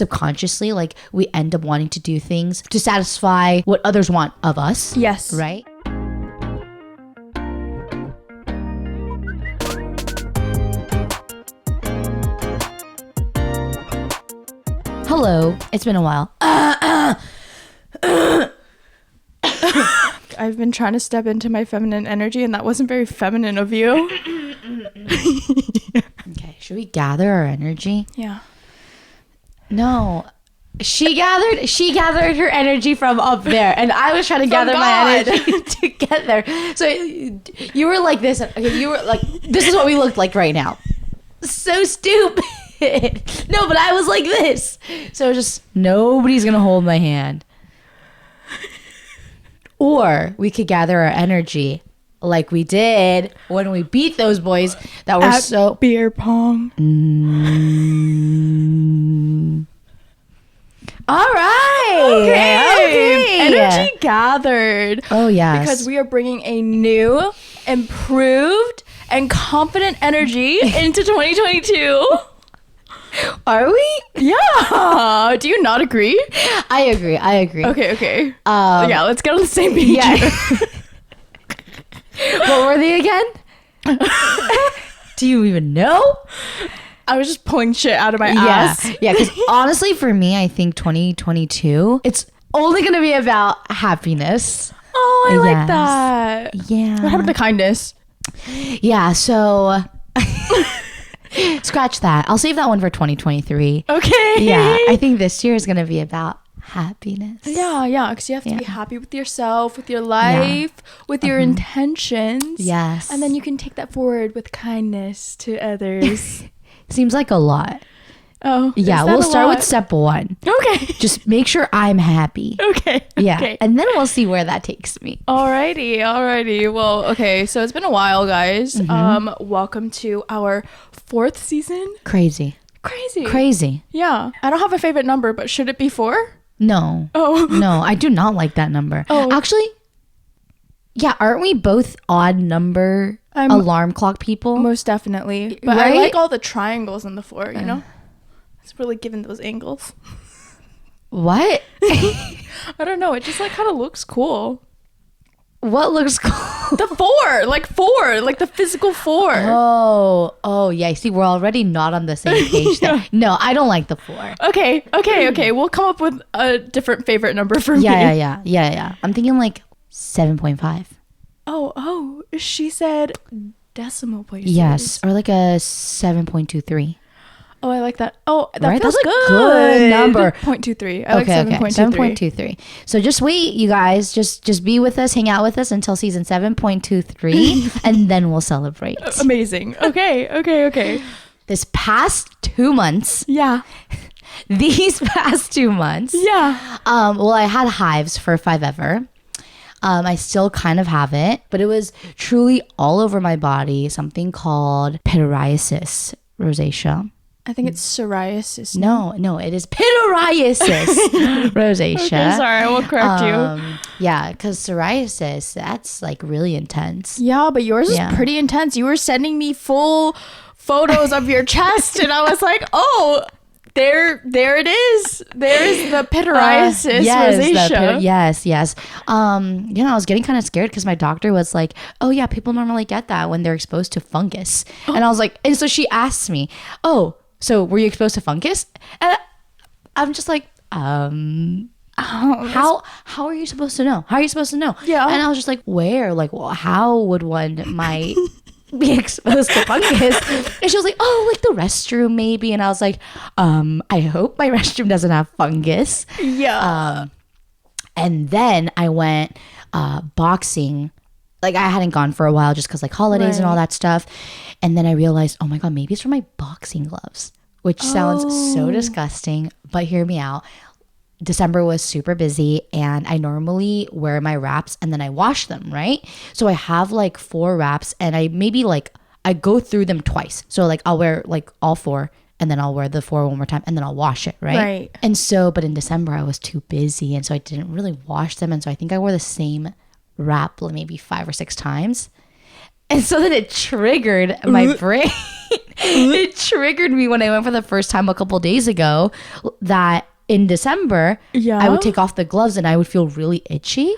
subconsciously, like we end up wanting to do things to satisfy what others want of us. Yes. Right? Hello. It's been a while. I've been trying to step into my feminine energy, and that wasn't very feminine of you. Okay. Should we gather our energy? Yeah. No. She gathered her energy from up there, and I was trying to gather my energy to get there. So you were like this. Okay, you were like, this is what we looked like right now. So stupid. No, but I was like this. So just nobody's gonna hold my hand. Or we could gather our energy like we did when we beat those boys that were so beer pong. All right. Okay. Energy gathered. Oh, yes. Because we are bringing a new, improved, and confident energy into 2022. Are we? Yeah. Do you not agree? I agree. Okay. Yeah, let's get on the same page. Yeah. What were they again? Do you even know? I was just pulling shit out of my ass. Yeah, because honestly, for me, I think 2022, it's only going to be about happiness. Oh, I like Yes. that. Yeah. What happened to kindness? Yeah, so scratch that. I'll save that one for 2023. Okay. Yeah, I think this year is going to be about happiness. Yeah, because you have to be happy with yourself, with your life, with your intentions. Yes. And then you can take that forward with kindness to others. Seems like a lot. Oh, Yeah, we'll start with step 1. Okay. Just make sure I'm happy. Okay. Yeah. Okay. And then we'll see where that takes me. Alrighty. Well, okay. So it's been a while, guys. Welcome to our 4th season. Crazy. Crazy. Yeah. I don't have a favorite number, but should it be 4? No. Oh. No, I do not like that number. Oh. Actually, yeah, aren't we both odd number alarm clock people? Most definitely. But Right? I like all the triangles in the 4, you know? It's really giving those angles. What? I don't know. It just like kind of looks cool. What looks cool? The 4, like the physical 4. Oh, yeah. See, we're already not on the same page there. No, I don't like the 4. Okay. We'll come up with a different favorite number for me. Yeah. I'm thinking like 7.5. Oh, she said decimal places. Yes, or like a 7.23. Oh, I like that. Oh, that Right? feels That's a good number. 0.23. I Okay, like 7.23. So just wait, you guys. Just be with us, hang out with us until season 7.23, and then we'll celebrate. Amazing. Okay. This past 2 months. Yeah. These past 2 months. Yeah. Well, I had hives for 5-ever. I still kind of have it, but it was truly all over my body. Something called pityriasis rosacea. I think it's psoriasis. No, it is pityriasis rosacea. Okay, sorry, I will correct you. Yeah, because psoriasis, that's like really intense. Yeah, but yours is pretty intense. You were sending me full photos of your chest, and I was like, oh, there it is. There is the pityriasis rosacea. Yes. I was getting kind of scared because my doctor was like, oh yeah, people normally get that when they're exposed to fungus. And I was like, and so she asked me, oh, so were you exposed to fungus? And I'm just like, how are you supposed to know? How are you supposed to know? Yeah. And I was just like, where? Like, well, how would one might be exposed to fungus? And she was like, oh, like the restroom maybe. And I was like, I hope my restroom doesn't have fungus. Yeah. And then I went boxing. Like I hadn't gone for a while just because like holidays and all that stuff. And then I realized, oh my God, maybe it's from my boxing gloves, which sounds so disgusting, but hear me out. December was super busy and I normally wear my wraps and then I wash them, right? So I have like 4 wraps and I go through them twice. So like I'll wear like all 4 and then I'll wear the 4 one more time and then I'll wash it, right? Right. And so, but in December I was too busy and so I didn't really wash them. And so I think I wore the same wrap maybe 5 or 6 times. And so then it triggered my brain. It triggered me when I went for the first time a couple days ago that in December, I would take off the gloves and I would feel really itchy.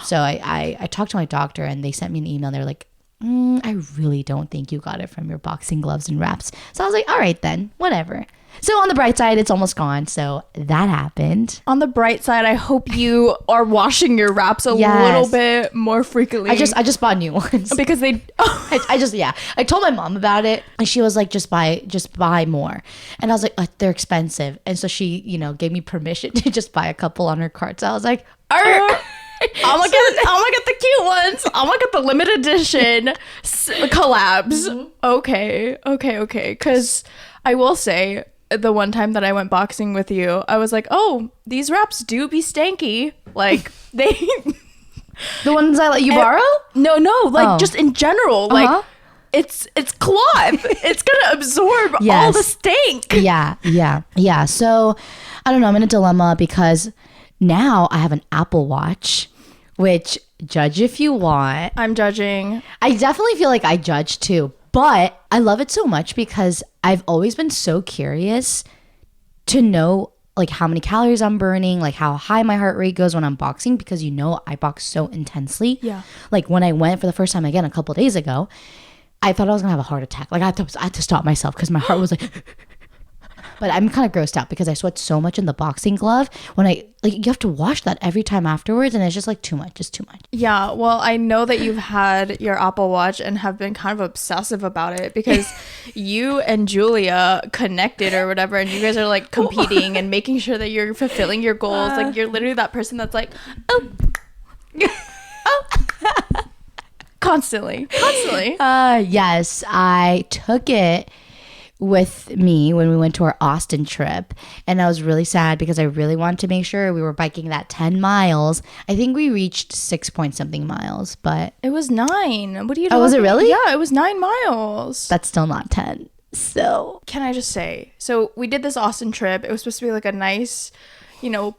So I talked to my doctor and they sent me an email. They're like, I really don't think you got it from your boxing gloves and wraps. So I was like, all right then, whatever. So on the bright side, it's almost gone. So that happened. On the bright side, I hope you are washing your wraps a little bit more frequently. I just bought new ones because they. I told my mom about it, and she was like, just buy more. And I was like, they're expensive, and so she, gave me permission to just buy a couple on her cart. So I was like, all right. I'm gonna get the cute ones. I'm gonna get the limited edition collabs. Mm-hmm. Okay. Because I will say, the one time that I went boxing with you, I was like, oh, these wraps do be stanky. Like they the ones I let you borrow? No, like just in general. Like it's cloth. It's gonna absorb all the stink. Yeah. So I don't know, I'm in a dilemma because now I have an Apple Watch, which judge if you want. I'm judging. I definitely feel like I judge too. But I love it so much because I've always been so curious to know like how many calories I'm burning, like how high my heart rate goes when I'm boxing, because I box so intensely. Yeah. Like when I went for the first time again a couple of days ago, I thought I was gonna have a heart attack. Like I had to stop myself because my heart was like. But I'm kind of grossed out because I sweat so much in the boxing glove when you have to wash that every time afterwards, and it's just like too much. It's too much. Yeah, well, I know that you've had your Apple Watch and have been kind of obsessive about it because you and Julia connected or whatever, and you guys are like competing and making sure that you're fulfilling your goals. Like you're literally that person that's like, oh. Constantly. Yes, I took it with me when we went to our Austin trip, and I was really sad because I really wanted to make sure we were biking that 10 miles. I think we reached 6 point something miles, but it was 9. What are you talking? Oh, was it really? Yeah, it was 9 miles. That's still not 10. So can I just say, so we did this Austin trip. It was supposed to be like a nice,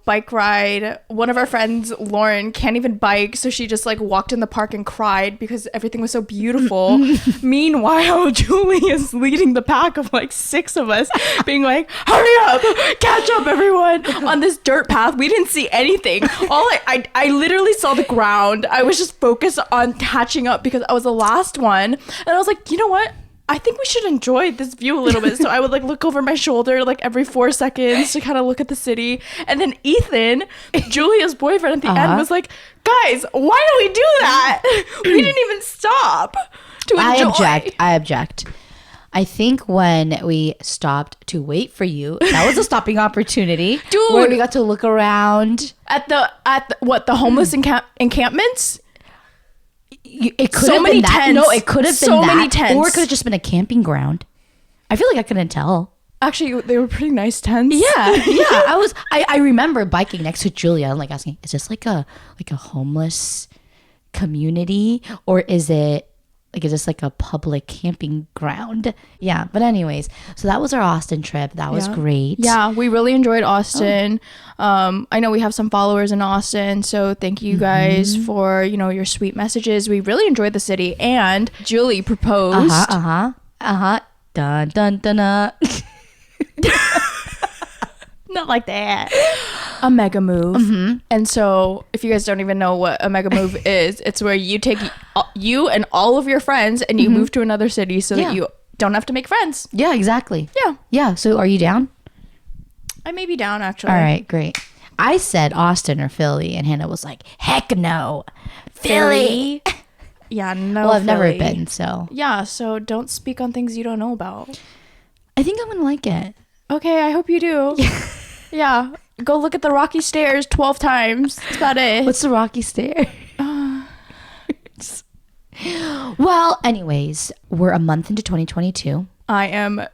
bike ride. One of our friends, Lauren, can't even bike, so she just like walked in the park and cried because everything was so beautiful. Meanwhile, Julie is leading the pack of like 6 of us, being like, hurry up, catch up everyone on this dirt path. We didn't see anything. I literally saw the ground. I was just focused on catching up because I was the last one, and I was like, you know what? I think we should enjoy this view a little bit. So I would like look over my shoulder like every 4 seconds to kind of look at the city. And then Ethan, Julia's boyfriend, at the end was like, guys, why do we do that? We didn't even stop to enjoy. I object. I think when we stopped to wait for you, that was a stopping opportunity. Dude. Where we got to look around. At the homeless encampments? It could have been that. Tents. No, it could have been so that. many tents. Or it could have just been a camping ground. I feel like I couldn't tell. Actually, they were pretty nice tents. Yeah. I remember biking next to Julia and like asking, is this like a homeless community, or is this like a public camping ground? Yeah, but anyways, so that was our Austin trip. That was great. Yeah, we really enjoyed Austin. I know we have some followers in Austin, so thank you guys for your sweet messages. We really enjoyed the city, and Julie proposed. Dun dun dun dun. Not like that. A mega move. And so if you guys don't even know what a mega move is, it's where you take you and all of your friends and you move to another city so that you don't have to make friends. Yeah, exactly. Yeah. So are you down? I may be down, actually. All right, great. I said Austin or Philly, and Hannah was like, heck no, Philly. Yeah, no. Well, I've never been, so. Yeah, so don't speak on things you don't know about. I think I'm going to like it. Okay, I hope you do. Yeah, go look at the Rocky Stairs 12 times. That's about it. What's the Rocky Stair? Well, anyways, we're a month into 2022. I am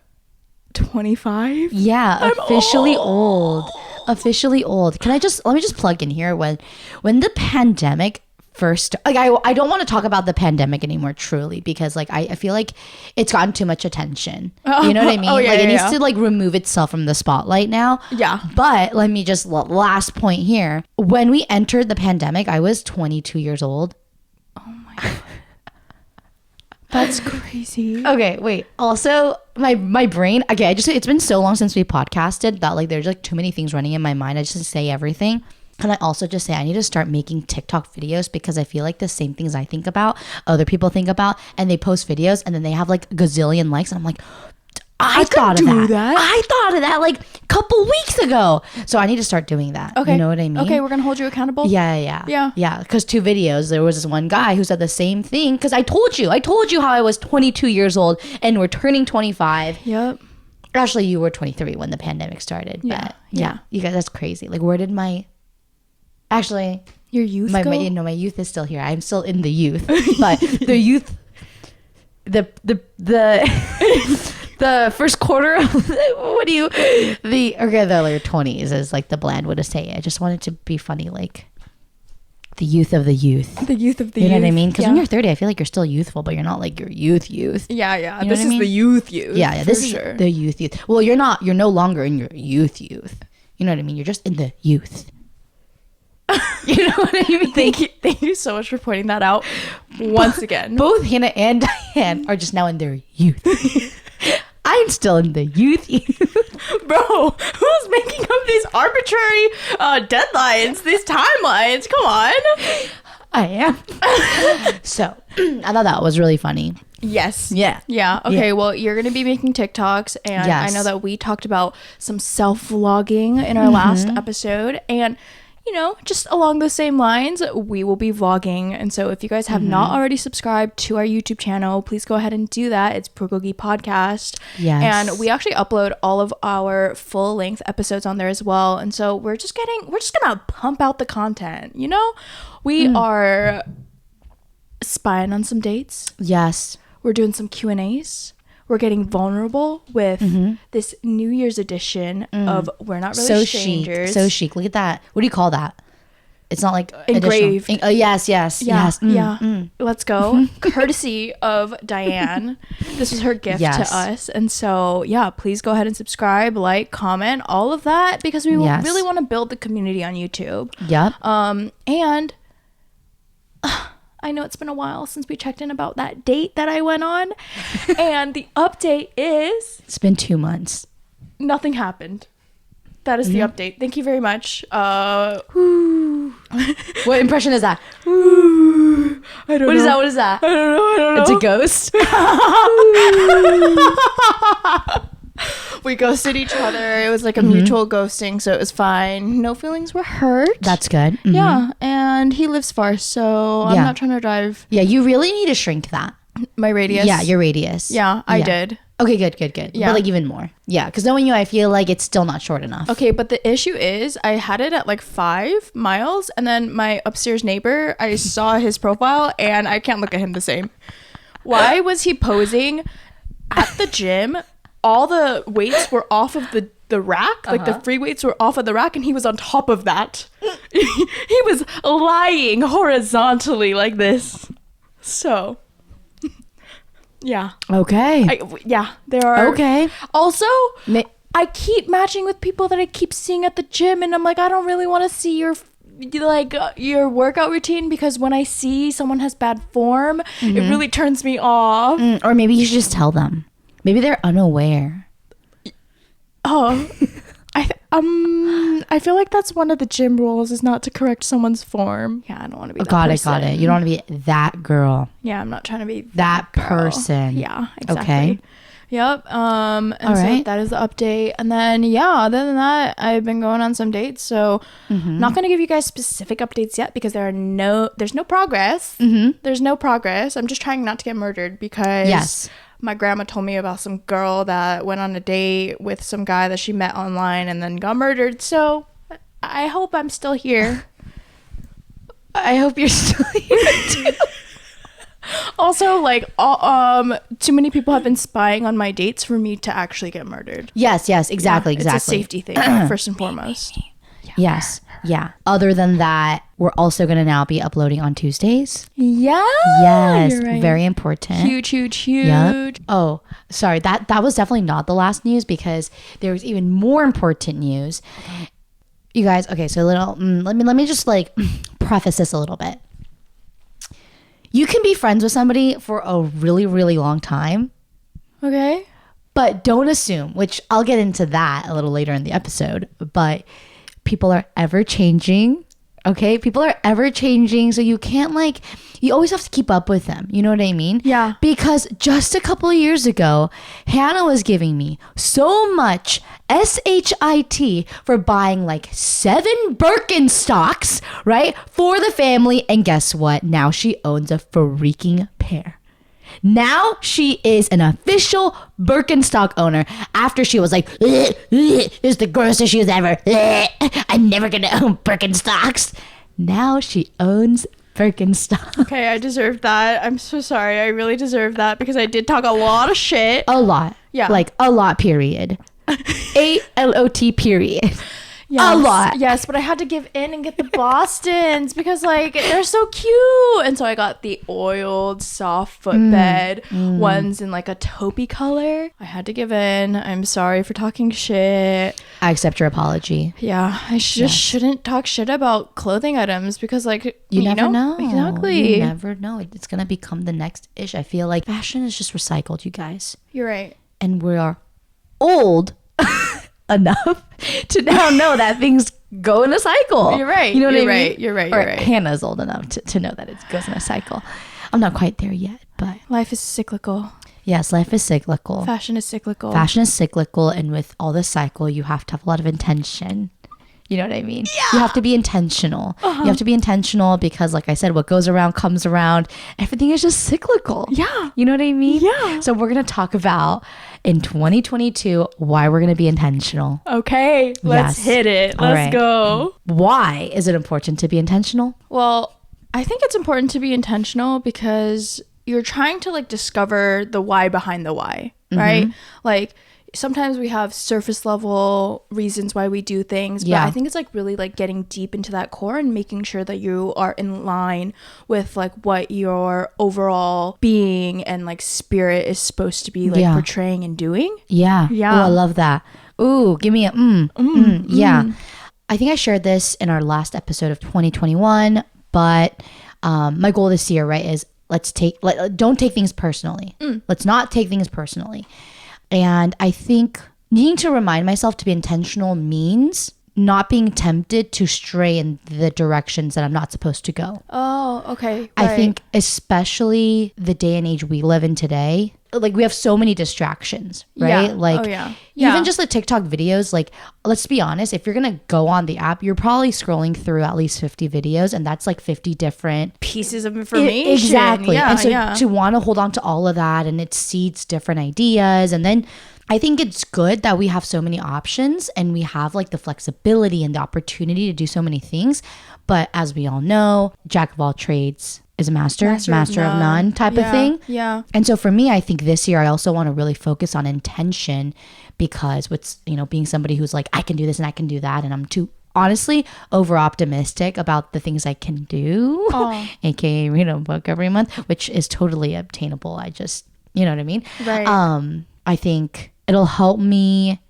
25. Yeah, I'm officially old. Officially old. Let me just plug in here when the pandemic first, like I don't want to talk about the pandemic anymore, truly, because like I feel like it's gotten too much attention. You know what I mean? It needs to like remove itself from the spotlight now. Yeah. But let me just last point here. When we entered the pandemic, I was 22 years old. Oh my God. That's crazy. Okay, wait. Also, my brain. Okay, it's been so long since we podcasted that like there's like too many things running in my mind. I just say everything. Can I also just say I need to start making TikTok videos because I feel like the same things I think about, other people think about, and they post videos and then they have like a gazillion likes, and I'm like, I thought of that. I thought of that like a couple weeks ago. So I need to start doing that. Okay. You know what I mean? Okay, we're gonna hold you accountable. Yeah. Because 2 videos, there was this one guy who said the same thing. Because I told you how I was 22 years old and we're turning 25. Yep. Actually, you were 23 when the pandemic started. But yeah. You guys, that's crazy. Like, where did my... Actually, your youth my go? my youth is still here. I'm still in the youth. But the youth... The the first quarter of the early 20s is like the bland way to say it. I just wanted to be funny, like the youth of the youth. The youth of the youth. You know what I mean? mean? Because when you're 30, I feel like you're still youthful, but you're not like your youth. Yeah. You know this is the youth. Yeah. This is the youth. Well, you're no longer in your youth. You know what I mean? You're just in the youth. You know what I mean? Thank you so much for pointing that out once again. Both Hannah and Diane are just now in their youth. I'm still in the youth. Bro, who's making up these arbitrary deadlines, these timelines? Come on. I am. So, I thought that was really funny. Yes. Yeah. Yeah. Okay. Yeah. Well, you're going to be making TikToks. And yes. I know that we talked about some self-vlogging in our last episode. And you know, just along the same lines, we will be vlogging. And so if you guys have not already subscribed to our YouTube channel, please go ahead and do that. It's BULGOGI Podcast. Yes. And we actually upload all of our full length episodes on there as well. And so we're just gonna pump out the content, you know? We are spying on some dates. Yes. We're doing some Q&As. We're getting vulnerable with this New Year's edition of We're Not Really so Strangers. So chic. Look at that. What do you call that? It's not like engraved. Yes. Let's go. Courtesy of Diane. This is her gift to us. And so, yeah, please go ahead and subscribe, like, comment, all of that, because we really want to build the community on YouTube. Yep. And I know it's been a while since we checked in about that date that I went on. And the update is... It's been 2 months. Nothing happened. That is the update. Thank you very much. What impression is that? I don't know. What is that? I don't know. It's a ghost? We ghosted each other. It was like a mutual ghosting, so it was fine. No feelings were hurt. That's good. Yeah, and he lives far, so I'm not trying to drive. Yeah, you really need to shrink that. My radius? Yeah, your radius. Yeah, I did. Okay, good. Yeah. But like even more. Yeah, because knowing you, I feel like it's still not short enough. Okay, but the issue is I had it at like 5 miles, and then my upstairs neighbor, I saw his profile, and I can't look at him the same. Why was he posing at the gym? All the weights were off of the rack, like the free weights were off of the rack, and he was on top of that. He was lying horizontally like this. So, yeah. Okay. There are. Okay. Also, I keep matching with people that I keep seeing at the gym, and I'm like, I don't really want to see your workout routine, because when I see someone has bad form, it really turns me off. Or maybe you should just tell them. Maybe they're unaware. Oh, I feel like that's one of the gym rules, is not to correct someone's form. Yeah, I don't want to be that person. Got it. You don't want to be that girl. Yeah, I'm not trying to be that person. Yeah, exactly. Okay. Yep. And all right. So that is the update. And then, other than that, I've been going on some dates. So not going to give you guys specific updates yet, because there's no progress. There's no progress. I'm just trying not to get murdered, because my grandma told me about some girl that went on a date with some guy that she met online and then got murdered. So I hope I'm still here. I hope you're still here too. Also, like, too many people have been spying on my dates for me to actually get murdered. Yes, exactly. It's a safety thing, first and foremost. Yes. Yeah. Other than that, we're also going to now be uploading on Tuesdays. Yeah. Yes. You're right. Very important. Huge. Yep. Oh, sorry. That was definitely not the last news, because there was even more important news. You guys, okay, so let me just like preface this a little bit. you can be friends with somebody for a really, really long time. Okay. But don't assume, which I'll get into that a little later in the episode, but people are ever changing. Okay, people are ever changing, so you can't you always have to keep up with them. You know what I mean? Yeah. Because just a couple of years ago, Hannah was giving me so much SHIT for buying 7 Birkenstocks, right, for the family. And guess what? Now she owns a freaking pair. Now she is an official Birkenstock owner after she was like, "This is the grossest shoes ever. I'm never going to own Birkenstocks." Now she owns Birkenstock. Okay, I deserve that. I'm so sorry. I really deserve that because I did talk a lot of shit. A lot. Yeah. A lot, period. ALOT, period. Yes, a lot. Yes, but I had to give in and get the Bostons because they're so cute. And so I got the oiled soft footbed ones in a taupey color. I had to give in. I'm sorry for talking shit. I accept your apology. Yeah, I just shouldn't talk shit about clothing items because you never know. Exactly. You never know. It's going to become the next ish. I feel like fashion is just recycled, you guys. You're right. And we are old enough to now know that things go in a cycle. You're right. You know what I mean? mean? You're right. Or Hannah's old enough to know that it goes in a cycle. I'm not quite there yet, but Life is cyclical. yes, life is cyclical. Fashion is cyclical. Fashion is cyclical, and with all this cycle, you have to have a lot of intention. You know what I mean? Yeah. You have to be intentional. You have to be intentional because, like I said, what goes around comes around. Everything is just cyclical. Yeah. You know what I mean? Yeah. So we're going to talk about in 2022 why we're going to be intentional. Okay, let's hit it. Let's go. Why is it important to be intentional? Well, I think it's important to be intentional because you're trying to discover the why behind the why, right? Sometimes we have surface level reasons why we do things, but I think it's really getting deep into that core and making sure that you are in line with what your overall being and spirit is supposed to be portraying and doing. Yeah. Oh, I love that. Ooh, give me a yeah. I think I shared this in our last episode of 2021, but my goal this year, right, is don't take things personally. Let's not take things personally. And I think needing to remind myself to be intentional means not being tempted to stray in the directions that I'm not supposed to go. Oh, okay. Right. I think especially the day and age we live in today, we have so many distractions, right? Even just the TikTok videos, let's be honest, if you're going to go on the app, you're probably scrolling through at least 50 videos, and that's 50 different pieces of information. Exactly. Yeah, and so to want to hold on to all of that, and it seeds different ideas. And then I think it's good that we have so many options and we have the flexibility and the opportunity to do so many things. But as we all know, jack of all trades is a master of none type of thing. Yeah. And so for me, I think this year I also want to really focus on intention because with, being somebody who's I can do this and I can do that. And I'm too honestly over optimistic about the things I can do, aka read a book every month, which is totally obtainable. I just, you know what I mean? Right. I think it'll help me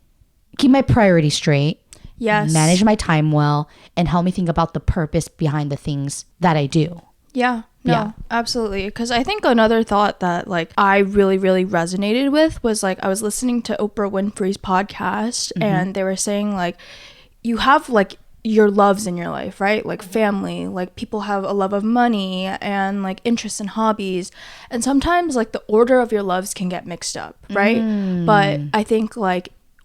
keep my priorities straight. Yes. Manage my time well and help me think about the purpose behind the things that I do. Yeah. No, absolutely. Because I think another thought that I really, really resonated with was I was listening to Oprah Winfrey's podcast and they were saying you have your loves in your life, right? Family, people have a love of money and interests and hobbies. And sometimes the order of your loves can get mixed up, right? But I think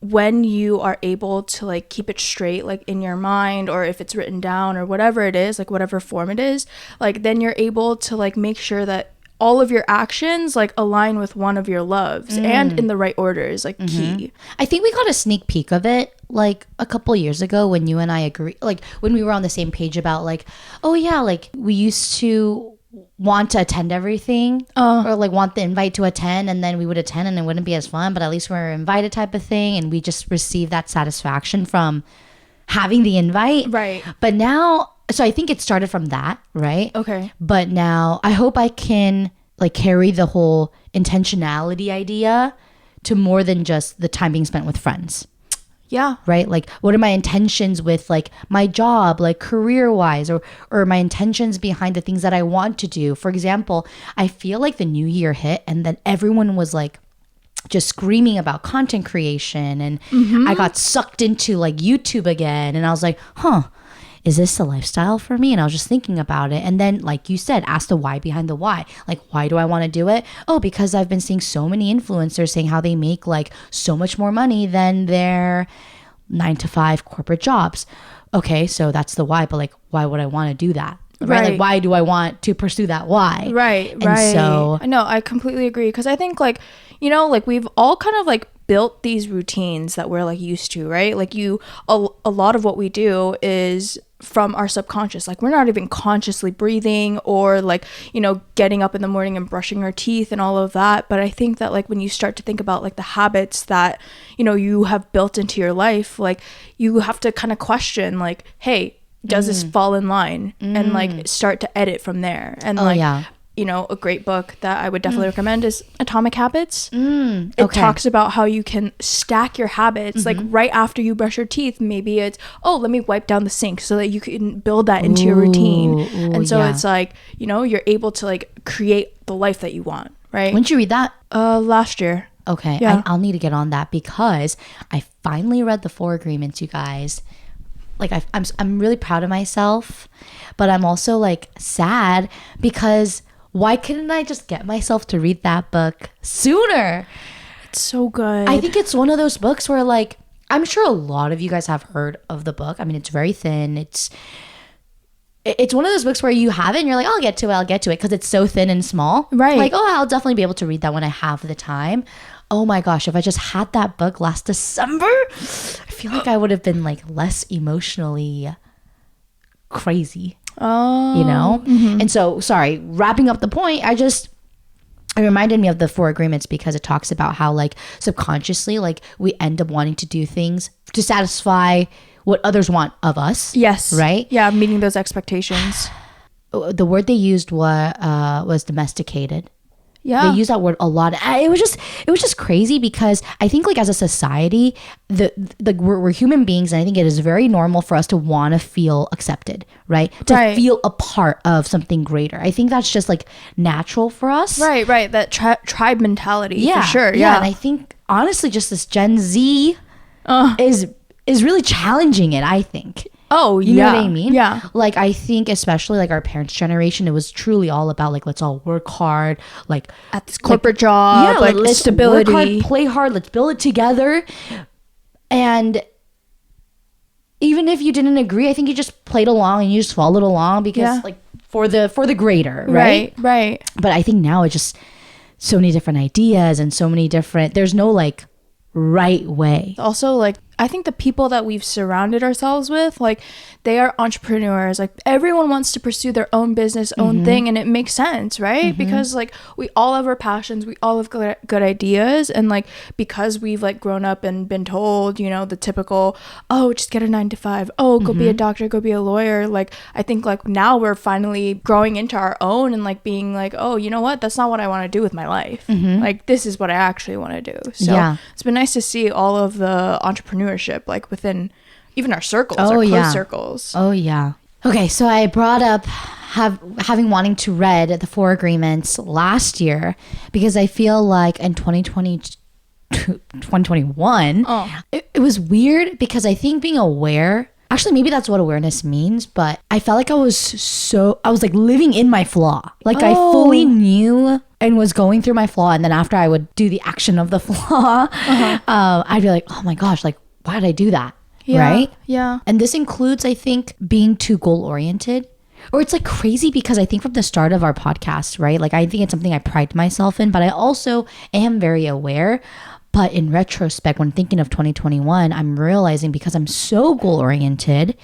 when you are able to keep it straight in your mind, or if it's written down or whatever it is, whatever form it is, then you're able to make sure that all of your actions align with one of your loves and in the right order is key. I think we got a sneak peek of it a couple years ago when you and I agree, when we were on the same page about we used to want to attend everything or want the invite to attend, and then we would attend and it wouldn't be as fun, but at least we were invited type of thing, and we just received that satisfaction from having the invite. Right. But now, so I think it started from that, right? Okay. But now I hope I can carry the whole intentionality idea to more than just the time being spent with friends. Yeah. Right? Like, what are my intentions with like my job, like career wise, or my intentions behind the things that I want to do? For example, I feel like the new year hit and then everyone was like just screaming about content creation, and I got sucked into like YouTube again, and I was like, is this the lifestyle for me? And I was just thinking about it. And then, like you said, ask the why behind the why. Like, why do I want to do it? Oh, because I've been seeing so many influencers saying how they make like so much more money than their 9-to-5 corporate jobs. Okay, so that's the why. But like, why would I want to do that? Right? Like, why do I want to pursue that why? Right. And so, no, I completely agree. Because I think like, you know, like we've all kind of like built these routines that we're like used to, right? Like a lot of what we do is from our subconscious. Like we're not even consciously breathing or like, you know, getting up in the morning and brushing our teeth and all of that. But I think that like when you start to think about like the habits that, you know, you have built into your life, like you have to kind of question like, hey, does this fall in line? And like start to edit from there. And you know, a great book that I would definitely recommend is Atomic Habits. It talks about how you can stack your habits, like right after you brush your teeth. Maybe it's, oh, let me wipe down the sink so that you can build that into your routine. And so it's like, you know, you're able to like create the life that you want, right? When did you read that? Last year. Okay, Yeah. I'll need to get on that because I finally read the 4 Agreements, you guys. Like I'm really proud of myself, but I'm also like sad because why couldn't I just get myself to read that book sooner? It's so good. I think it's one of those books where like, I'm sure a lot of you guys have heard of the book. I mean, it's very thin. It's one of those books where you have it and you're like, I'll get to it because it's so thin and small. Right. Like, oh, I'll definitely be able to read that when I have the time. Oh my gosh, if I just had that book last December, I feel like I would have been like less emotionally crazy. Oh, you know? And so, sorry, wrapping up the point, it reminded me of the 4 Agreements because it talks about how like subconsciously, like we end up wanting to do things to satisfy what others want of us. Yes. Right? Yeah, meeting those expectations. The word they used was domesticated. Yeah. They use that word a lot. It was just crazy because I think like as a society, we're human beings, and I think it is very normal for us to want to feel accepted, right? To feel a part of something greater. I think that's just like natural for us. Right. That tribe mentality. For sure. Yeah. And I think honestly, just this Gen Z is really challenging it, I think. Oh, you know what I mean? Yeah. Like, I think especially like our parents' generation, it was truly all about like, let's all work hard, like at this corporate job, yeah, like let's stability. Work hard, play hard, let's build it together. And even if you didn't agree, I think you just played along and you just followed along because like for the greater, right? Right. But I think now it's just so many different ideas and so many different, there's no like right way. Also, like I think the people that we've surrounded ourselves with, like they are entrepreneurs. Like everyone wants to pursue their own business, own thing, and it makes sense, right? Because like we all have our passions, we all have good ideas, and like because we've like grown up and been told, you know, the typical, oh, just get a 9-to-5, oh, go be a doctor, go be a lawyer. Like I think like now we're finally growing into our own and like being like, oh, you know what? That's not what I want to do with my life. Like this is what I actually want to do. So it's been nice to see all of the entrepreneurship like within even our circles, our close circles. Oh yeah. Okay, so I brought up having wanting to read the 4 Agreements last year because I feel like in 2021 it was weird because I think being aware, actually maybe that's what awareness means, but I felt like I was like living in my flaw. Like I fully knew and was going through my flaw, and then after I would do the action of the flaw, I'd be like, oh my gosh, like why did I do that? Right? Yeah. And this includes, I think, being too goal oriented. Or it's like crazy because I think from the start of our podcast, right? Like I think it's something I pride myself in, but I also am very aware. But in retrospect, when thinking of 2021, I'm realizing because I'm so goal oriented,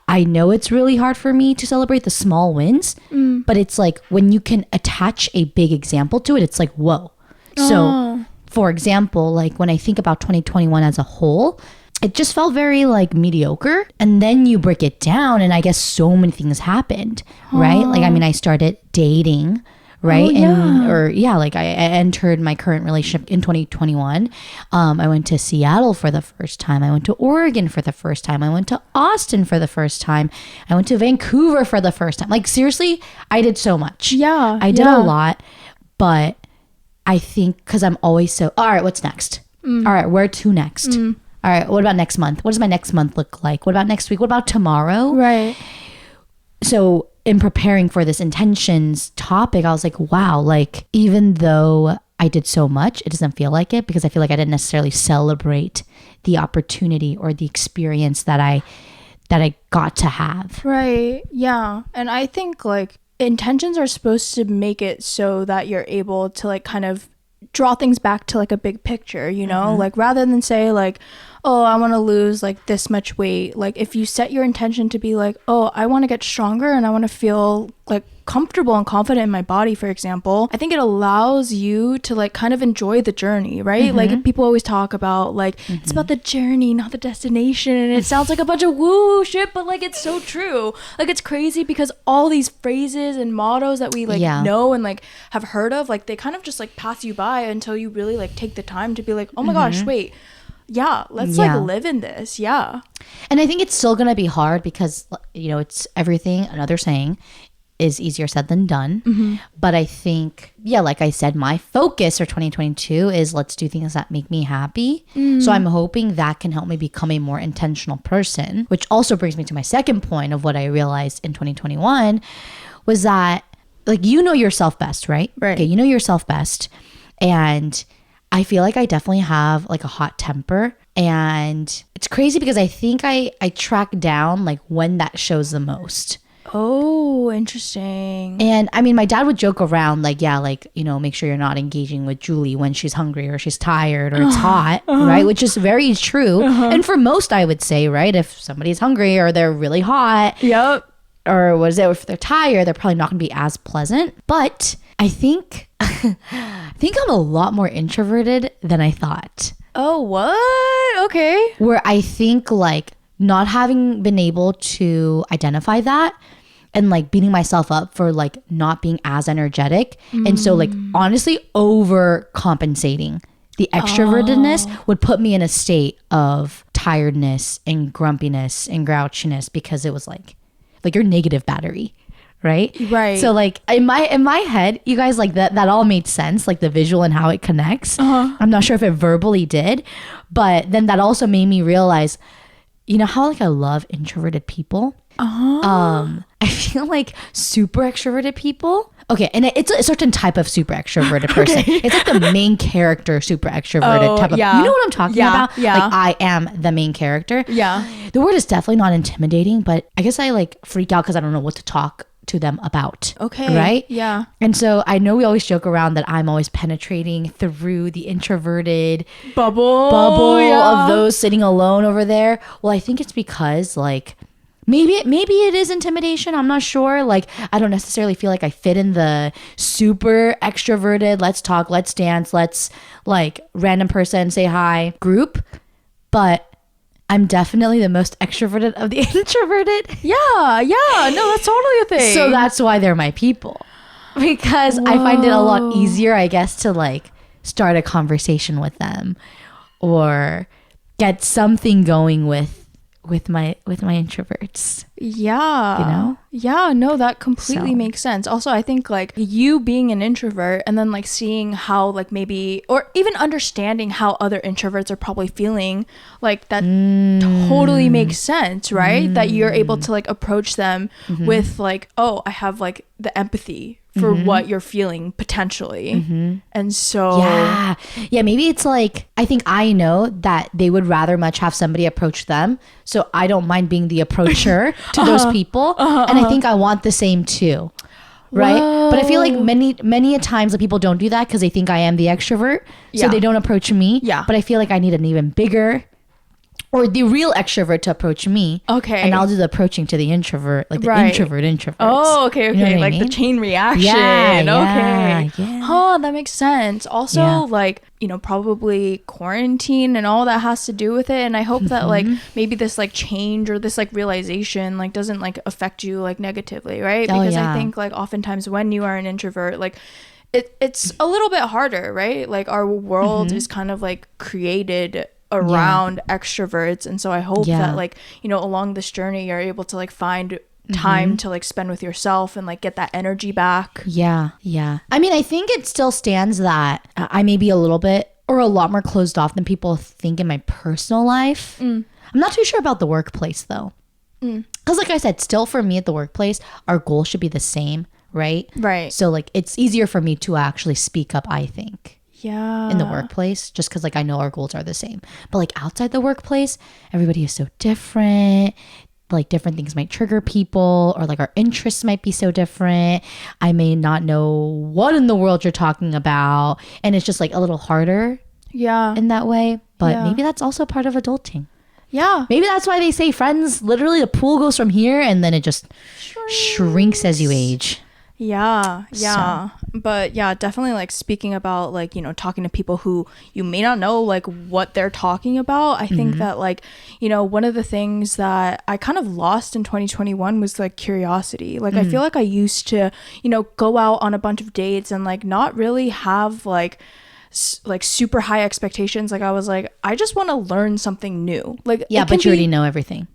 I know it's really hard for me to celebrate the small wins, but it's like when you can attach a big example to it, it's like, whoa. So for example, like when I think about 2021 as a whole, it just felt very like mediocre. And then you break it down and I guess so many things happened, right? Like, I mean, I started dating right? Oh, yeah. Like I entered my current relationship in 2021. I went to Seattle for the first time. I went to Oregon for the first time. I went to Austin for the first time. I went to Vancouver for the first time. Like seriously, I did so much. Yeah. I did a lot, but I think because I'm always so, all right, what's next? All right, where to next? All right, what about next month? What does my next month look like? What about next week? What about tomorrow? Right. So in preparing for this intentions topic, I was like, wow, like even though I did so much, it doesn't feel like it because I feel like I didn't necessarily celebrate the opportunity or the experience that I got to have. Right. Yeah. And I think like intentions are supposed to make it so that you're able to like kind of draw things back to like a big picture, you know, like rather than say like, oh, I want to lose like this much weight. Like if you set your intention to be like, oh, I want to get stronger and I want to feel like comfortable and confident in my body, for example, I think it allows you to like kind of enjoy the journey, right? Like people always talk about like it's about the journey, not the destination, and it sounds like a bunch of woo shit, but like it's so true. Like it's crazy because all these phrases and mottos that we like know and like have heard of, like they kind of just like pass you by until you really like take the time to be like, oh my gosh, wait, let's like live in this. And I think it's still gonna be hard because you know it's everything, another saying is easier said than done. But I think, like I said, my focus for 2022 is let's do things that make me happy. So I'm hoping that can help me become a more intentional person, which also brings me to my second point of what I realized in 2021 was that like, you know yourself best, right? Okay, you know yourself best. And I feel like I definitely have like a hot temper, and it's crazy because I think I track down like when that shows the most. Oh, interesting. And I mean, my dad would joke around like, like, you know, make sure you're not engaging with Julie when she's hungry or she's tired or it's hot, right? Which is very true. And for most, I would say, right, if somebody's hungry or they're really hot, or what is it, if they're tired, they're probably not going to be as pleasant. But I think I'm a lot more introverted than I thought. Oh, what? Okay. Where I think like not having been able to identify that and like beating myself up for like not being as energetic. And so like honestly overcompensating. The extrovertedness would put me in a state of tiredness and grumpiness and grouchiness because it was like your negative battery. Right. So like in my head, you guys, like that all made sense, like the visual and how it connects. I'm not sure if it verbally did, but then that also made me realize, you know how like I love introverted people. I feel like super extroverted people. Okay, and it's a certain type of super extroverted person. It's like the main character super extroverted type of. You know what I'm talking about? Like I am the main character. The word is definitely not intimidating, but I guess I like freak out because I don't know what to talk to them about. Right? And so I know we always joke around that I'm always penetrating through the introverted bubble of those sitting alone over there. Well, I think it's because like maybe it is intimidation. I'm not sure. Like I don't necessarily feel like I fit in the super extroverted, let's talk, let's dance, let's like random person say hi group, but I'm definitely the most extroverted of the introverted. No, that's totally a thing. So that's why they're my people. Because I find it a lot easier, I guess, to like start a conversation with them or get something going with my introverts. You know? No, that completely makes sense. Also, I think like you being an introvert and then like seeing how like maybe or even understanding how other introverts are probably feeling, like that totally makes sense, right? That you're able to like approach them with like, oh, I have like the empathy for what you're feeling potentially. And so maybe it's like I think I know that they would rather much have somebody approach them, so I don't mind being the approacher to those people. And I think I want the same too, right? But I feel like many a times that people don't do that because they think I am the extrovert, so they don't approach me. But I feel like I need an even bigger or the real extrovert to approach me. Okay. And I'll do the approaching to the introvert, like the introverts. Oh, okay. You know what like I mean? the chain reaction. Yeah, Okay. yeah. Oh, that makes sense. Also, like, you know, probably quarantine and all that has to do with it. And I hope that like maybe this like change or this like realization like doesn't like affect you like negatively, right? Because I think like oftentimes when you are an introvert, like it's a little bit harder, right? Like our world is kind of like created around extroverts, and so I hope that like, you know, along this journey you're able to like find time to like spend with yourself and like get that energy back. Yeah. I mean, I think it still stands that I may be a little bit or a lot more closed off than people think in my personal life. I'm not too sure about the workplace though, because like I said, still for me at the workplace our goal should be the same, right? So like it's easier for me to actually speak up, I think, in the workplace, just because like I know our goals are the same. But like outside the workplace, everybody is so different. Like different things might trigger people, or like our interests might be so different. I may not know what in the world you're talking about, and it's just like a little harder in that way. But maybe that's also part of adulting. Maybe that's why they say friends, literally the pool goes from here and then it just shrinks as you age. But yeah, definitely like speaking about like, you know, talking to people who you may not know like what they're talking about. I think that like, you know, one of the things that I kind of lost in 2021 was like curiosity. Like I feel like I used to, you know, go out on a bunch of dates and like not really have like super high expectations. Like I was like, I just want to learn something new. Like but you already know everything.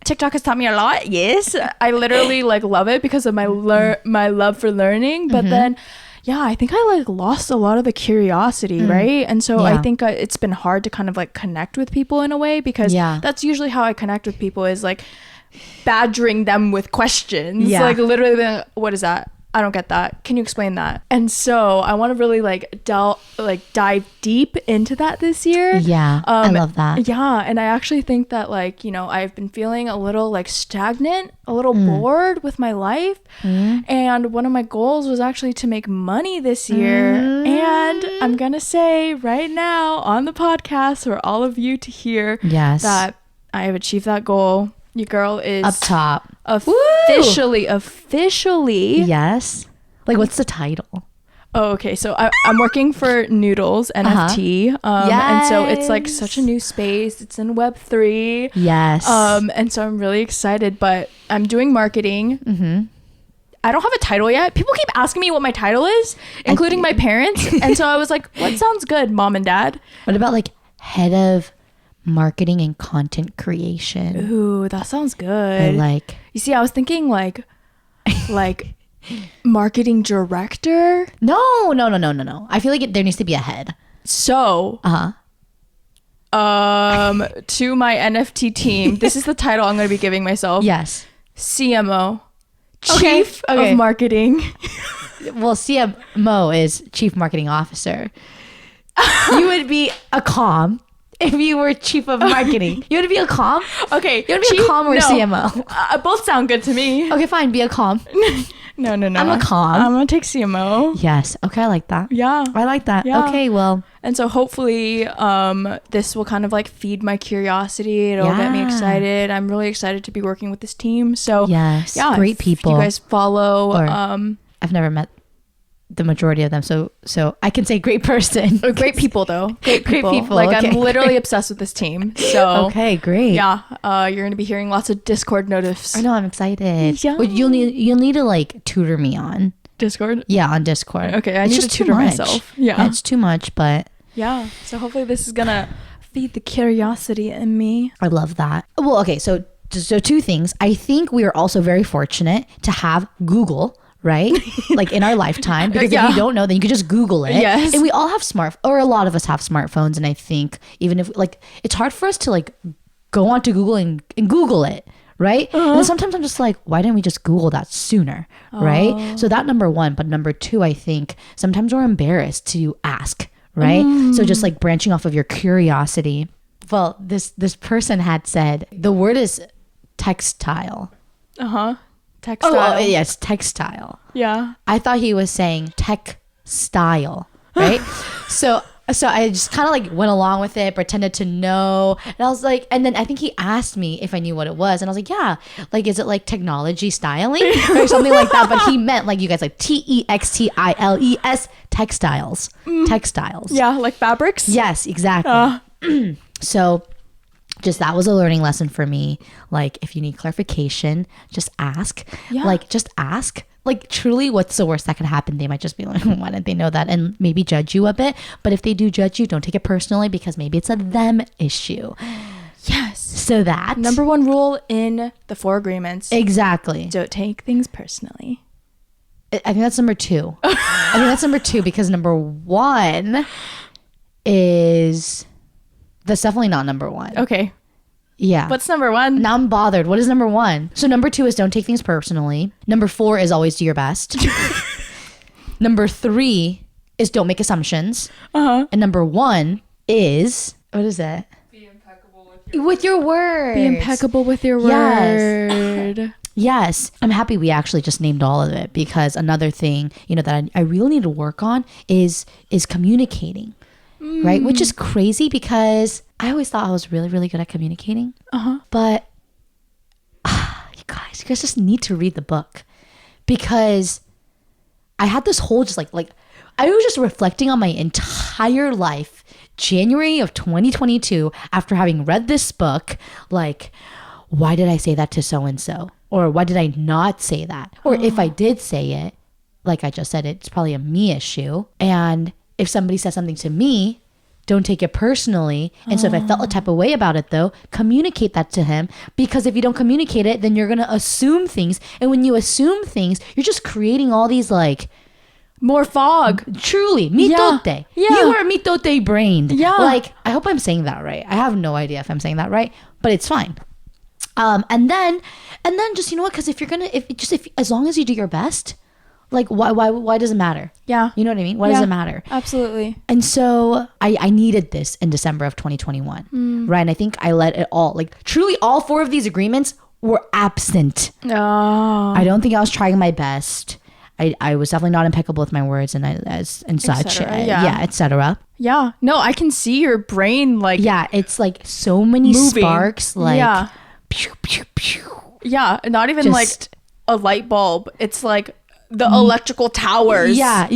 TikTok has taught me a lot. Yes, I literally like love it because of my love for learning. But then, I think I like lost a lot of the curiosity, right? And so I think it's been hard to kind of like connect with people in a way, because that's usually how I connect with people, is like badgering them with questions. Like literally being like, what is that? I don't get that. Can you explain that? And so I want to really like dive deep into that this year. I love that. And I actually think that like, you know, I've been feeling a little like stagnant, a little bored with my life. And one of my goals was actually to make money this year. And I'm going to say right now on the podcast for all of you to hear that I have achieved that goal. Your girl is up top. Officially. Yes. Like, what's the title? Oh, okay. So I'm working for Noodles NFT. And so it's like such a new space. It's in Web3. Yes. And so I'm really excited, but I'm doing marketing. I don't have a title yet. People keep asking me what my title is, including my parents. And so I was like, what sounds good, mom and dad? What about like head of marketing and content creation? Ooh, that sounds good. You see, I was thinking like marketing director. No. I feel like there needs to be a head. So to my NFT team, this is the title I'm going to be giving myself. Yes. CMO, Chief of Marketing. Well, CMO is Chief Marketing Officer. You would be a comm. If you were chief of marketing, you want to be a comm? Okay. You want to be a comm or a CMO? Both sound good to me. Okay, fine. Be a comm. No. I'm a comm. I'm going to take CMO. Yes. Okay, I like that. Yeah. I like that. Yeah. Okay, well. And so hopefully this will kind of like feed my curiosity. It'll get me excited. I'm really excited to be working with this team. So yes, great people. You guys follow. I've never met the majority of them, so I can say great person. Great people though. Great people. Like I'm literally obsessed with this team. So okay, great. Yeah, you're gonna be hearing lots of Discord notifs. I know, I'm excited. Yeah, but you'll need to like tutor me on Discord. Yeah, on Discord. Okay, I need to tutor myself. Yeah, it's too much, but yeah. So hopefully this is gonna feed the curiosity in me. I love that. Well, okay, so two things. I think we are also very fortunate to have Google. Right? Like in our lifetime, because if you don't know, then you could just Google it. Yes. And we all have or a lot of us have smartphones. And I think even if like, it's hard for us to like go onto Google and Google it. Right. And then sometimes I'm just like, why didn't we just Google that sooner? Right. So that number one, but number two, I think sometimes we're embarrassed to ask. Right. So just like branching off of your curiosity. Well, this person had said the word is textile. Textile. Oh, yes, textile. Yeah. I thought he was saying tech style, right? So So I just kind of like went along with it, pretended to know. And I was like, and then I think he asked me if I knew what it was. And I was like, yeah, like, is it like technology styling or something like that? But he meant like you guys like textiles, textiles, textiles. Yeah, like fabrics. Yes, exactly. So just that was a learning lesson for me. Like, if you need clarification, just ask. Yeah. Like, just ask. Like, truly, what's the worst that could happen? They might just be like, why didn't they know that? And maybe judge you a bit. But if they do judge you, don't take it personally, because maybe it's a them issue. Yes. So that. Number one rule in the 4 agreements. Exactly. Don't take things personally. I think that's number 2. I think that's number 2, because number 1 is... That's definitely not number 1. Okay. Yeah. What's number 1? Now I'm bothered. What is number 1? So number 2 is don't take things personally. Number 4 is always do your best. Number 3 is don't make assumptions. And number 1 is, what is it? Be impeccable With your words. Be impeccable with your word. Yes. I'm happy we actually just named all of it, because another thing, that I really need to work on is communicating. Right? Which is crazy, because I always thought I was really, really good at communicating. But you guys just need to read the book, because I had this whole just like I was just reflecting on my entire life, January of 2022, after having read this book, like, why did I say that to so-and-so? Or why did I not say that? Or if I did say it, like I just said, it's probably a me issue. And if somebody says something to me, don't take it personally. And so if I felt a type of way about it, though, communicate that to him. Because if you don't communicate it, then you're going to assume things. And when you assume things, you're just creating all these like... More fog. Truly. Mitote. Yeah. You are mitote brained. Yeah. Like, I hope I'm saying that right. I have no idea if I'm saying that right, but it's fine. And then just, because if as long as you do your best, like, why does it matter? Yeah. You know what I mean? Why does it matter? Absolutely. And so I needed this in December of 2021, right? And I think I let it all, like, truly all 4 of these agreements were absent. Oh. I don't think I was trying my best. I was definitely not impeccable with my words and such. Yeah. Etc. Yeah. No, I can see your brain like. Yeah, it's like so many moving. sparks, like. Yeah. Pew, pew, pew. Yeah, not even Just- like a light bulb. It's like the electrical towers. Yeah.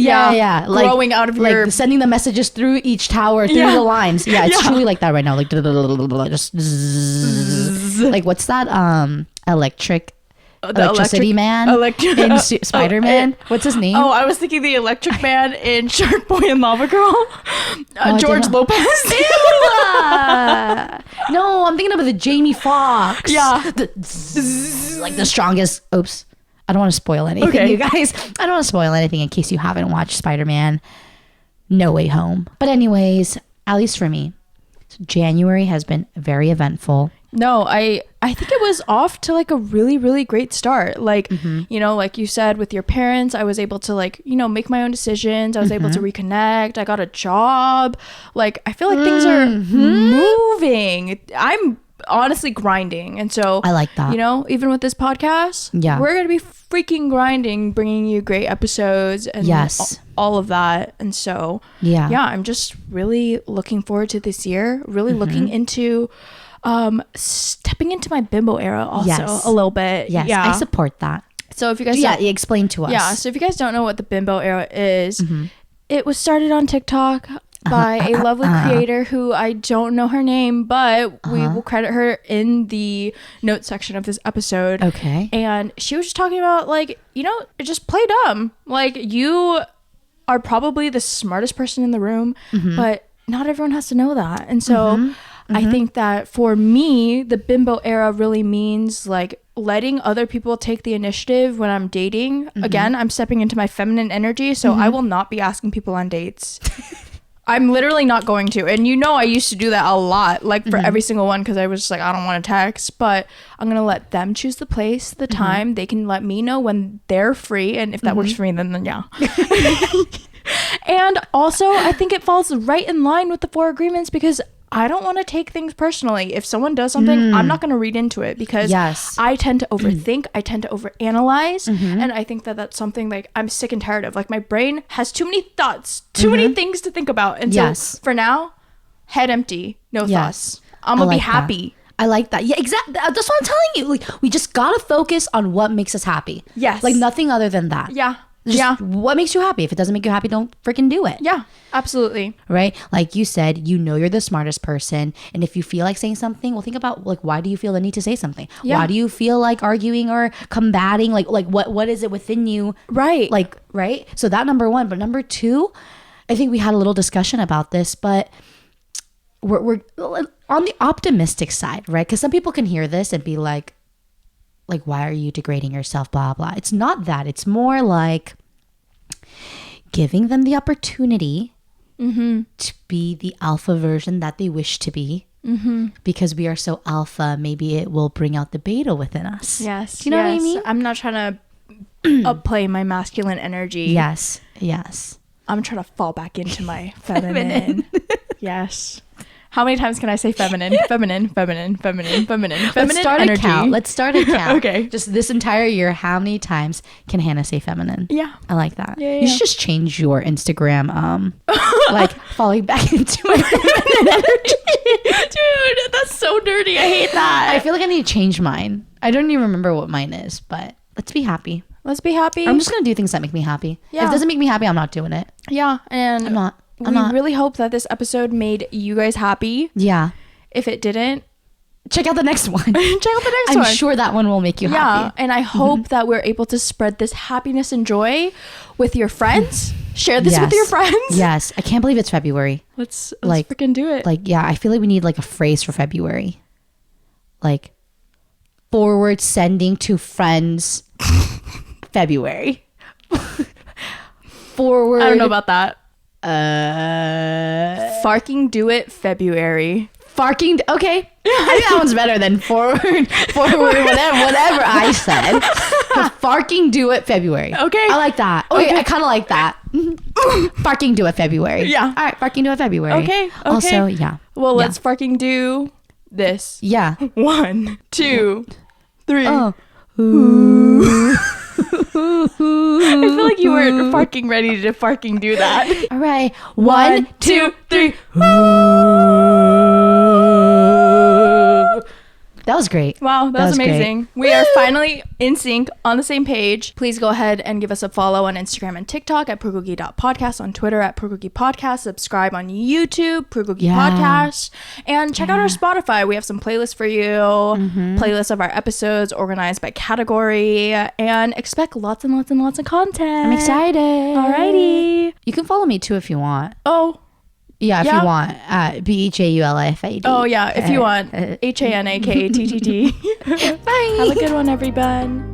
Like, growing out of your. like sending the messages through each tower, through the lines. Yeah, it's truly like that right now. Like just zzz. Like, what's that? Electricity man in Spider-Man. What's his name? Oh, I was thinking the electric man in Shark Boy and Lava Girl. George Lopez. No, I'm thinking of the Jamie Foxx. Yeah. Like the strongest. Oops. I don't want to spoil anything, Okay. you guys. I don't want to spoil anything in case you haven't watched Spider-Man No Way Home. But anyways, at least for me, January has been very eventful. No, I think it was off to like a really, really great start. Like, like you said, with your parents, I was able to like, make my own decisions. I was able to reconnect. I got a job. Like, I feel like things are moving. I'm honestly grinding. And so I like that. Even with this podcast, we're going to be freaking grinding, bringing you great episodes and all of that. And so, I'm just really looking forward to this year, really looking into stepping into my bimbo era also a little bit. Yes, I support that. So if you guys explain to us. Yeah, so if you guys don't know what the bimbo era is, it was started on TikTok by a lovely creator who I don't know her name, but we will credit her in the notes section of this episode. Okay. And she was just talking about like, just play dumb. Like, you are probably the smartest person in the room, but not everyone has to know that. And so I think that for me, the bimbo era really means like letting other people take the initiative when I'm dating. Again, I'm stepping into my feminine energy, so I will not be asking people on dates. I'm literally not going to. And I used to do that a lot, like for every single one, because I was just like, I don't want to text, but I'm going to let them choose the place, the time. They can let me know when they're free. And if that works for me, then yeah. And also, I think it falls right in line with the 4 agreements, because I don't want to take things personally. If someone does something, I'm not going to read into it because I tend to overthink. I tend to overanalyze. And I think that that's something like I'm sick and tired of. Like my brain has too many thoughts, too many things to think about. And so for now, head empty, no thoughts. I'm going to be happy. I like that. Yeah, exactly. That's what I'm telling you. Like, we just got to focus on what makes us happy. Yes. Like nothing other than that. Yeah. Just what makes you happy. If it doesn't make you happy, don't freaking do it. Yeah, absolutely. Right? Like you said, you know you're the smartest person. And if you feel like saying something, well, think about like, why do you feel the need to say something? Yeah. Why do you feel like arguing or combating? Like what is it within you? Right. Like, right? So that number one. But number two, I think we had a little discussion about this, but we're on the optimistic side, right? Because some people can hear this and be like, why are you degrading yourself, blah, blah. It's not that. It's more like giving them the opportunity to be the alpha version that they wish to be. Because we are so alpha, maybe it will bring out the beta within us. Yes. Do you know what I mean? I'm not trying to upplay my masculine energy. Yes. I'm trying to fall back into my feminine. Yes. How many times can I say feminine? Feminine Let's start a count. Okay. Just this entire year, how many times can Hannah say feminine? Yeah. I like that. Yeah. You should just change your Instagram, like falling back into my feminine energy. Dude, that's so dirty. I hate that. I feel like I need to change mine. I don't even remember what mine is, but let's be happy. Let's be happy. I'm just going to do things that make me happy. Yeah. If it doesn't make me happy, I'm not doing it. Yeah. And I'm not. We really hope that this episode made you guys happy. Yeah. If it didn't, check out the next one. I'm sure that one will make you happy. And I hope that we're able to spread this happiness and joy with your friends. Share this with your friends. Yes. I can't believe it's February. Let's freaking do it. Like, yeah, I feel like we need like a phrase for February. Like, forward sending to friends February. Forward. I don't know about that. Farking do it February. Farking. Okay. I think that one's better than forward, whatever I said. Farking do it February. Okay. I like that. Okay. I kind of like that. Farking do it February. Yeah. All right. Farking do it February. Okay. Also, yeah. Well, let's farking do this. Yeah. 1, 2, 3. Oh. I feel like you were farking ready to farking do that. All right. 1, 2, 3. That was great. Wow, that was amazing. Great. We are finally in sync, on the same page. Please go ahead and give us a follow on Instagram and TikTok at bulgogi.podcast, on Twitter at bulgogipodcast, subscribe on YouTube, bulgogi podcast, and check out our Spotify. We have some playlists for you, playlists of our episodes organized by category, and expect lots and lots and lots of content. I'm excited. Alrighty. You can follow me too if you want. Oh, yeah, if you want. BHAULIFAD. Oh, yeah, if you want. HANAKATTT. Bye. Have a good one, everyone.